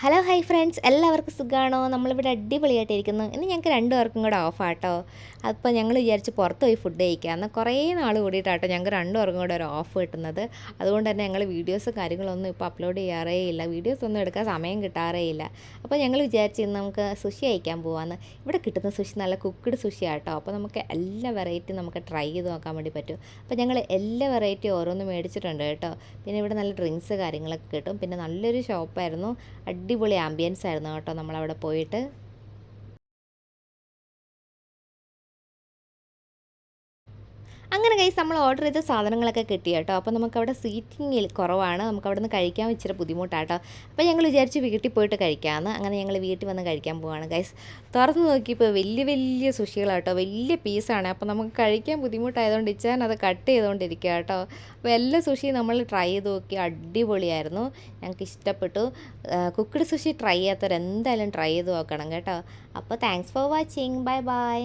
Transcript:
Hello hi friends, എല്ലാവർക്കും സുഖമാണോ? നമ്മളിവിടെ അടിപൊളിയായിട്ടിരിക്കുന്നു. ഇന്ന് ഞങ്ങൾക്ക് രണ്ടുപേർക്കും കൂടെ ഓഫാട്ടോ. അപ്പോൾ ഞങ്ങൾ വിചാരിച്ച് പുറത്ത് പോയി ഫുഡ് കഴിക്കാമെന്ന്. കുറേ നാൾ കൂടിയിട്ടാട്ടോ ഞങ്ങൾക്ക് രണ്ടുപേർക്കും കൂടെ ഒരു ഓഫ് കിട്ടുന്നത്. അതുകൊണ്ട് തന്നെ ഞങ്ങൾ വീഡിയോസ് കാര്യങ്ങളൊന്നും ഇപ്പോൾ അപ്ലോഡ് ചെയ്യാറേ ഇല്ല. വീഡിയോസ് ഒന്നും എടുക്കാൻ സമയം കിട്ടാറേ ഇല്ല. അപ്പോൾ ഞങ്ങൾ വിചാരിച്ച് ഇന്ന് നമുക്ക് സുഷി കഴിക്കാൻ പോകാമെന്ന്. ഇവിടെ കിട്ടുന്ന സുഷി നല്ല കുക്ക്ഡ് സുഷി ആട്ടോ. അപ്പോൾ നമുക്ക് എല്ലാ വെറൈറ്റിയും നമുക്ക് ട്രൈ ചെയ്ത് നോക്കാൻ വേണ്ടി പറ്റും. അപ്പോൾ ഞങ്ങൾ എല്ലാ വെറൈറ്റിയും ഓരോന്ന് മേടിച്ചിട്ടുണ്ട് കേട്ടോ. പിന്നെ ഇവിടെ നല്ല ഡ്രിങ്ക്സ് കാര്യങ്ങളൊക്കെ കിട്ടും. പിന്നെ നല്ലൊരു ഷോപ്പായിരുന്നു. അടിപൊളി ആംബിയൻസ് ആയിരുന്നു കേട്ടോ നമ്മളവിടെ പോയിട്ട്. അങ്ങനെ ഗൈസ് നമ്മൾ ഓർഡർ ചെയ്ത സാധനങ്ങളൊക്കെ കിട്ടി കേട്ടോ. അപ്പോൾ നമുക്കവിടെ സീറ്റിംഗ് കുറവാണ്, നമുക്കവിടെ നിന്ന് കഴിക്കാൻ ഇച്ചിരി ബുദ്ധിമുട്ടാട്ടോ. അപ്പോൾ ഞങ്ങൾ വിചാരിച്ച് വീട്ടിൽ പോയിട്ട് കഴിക്കാമെന്ന്. അങ്ങനെ ഞങ്ങൾ വീട്ടിൽ വന്ന് കഴിക്കാൻ പോവാണ് ഗൈസ്. തുറന്ന് നോക്കിയപ്പോൾ വലിയ വലിയ സുഷികളാട്ടോ, വലിയ പീസാണ്. അപ്പോൾ നമുക്ക് കഴിക്കാൻ ബുദ്ധിമുട്ടായതുകൊണ്ട് ഇച്ചാൻ അത് കട്ട് ചെയ്തുകൊണ്ടിരിക്കുക കേട്ടോ. അപ്പോൾ എല്ലാ സുഷിയും നമ്മൾ ട്രൈ ചെയ്ത് നോക്കി, അടിപൊളിയായിരുന്നു, ഞങ്ങൾക്ക് ഇഷ്ടപ്പെട്ടു. കുക്ക്ഡ് സുഷി ട്രൈ ചെയ്യാത്തവർ എന്തായാലും ട്രൈ ചെയ്ത് നോക്കണം കേട്ടോ. അപ്പോൾ thanks for watching, bye bye.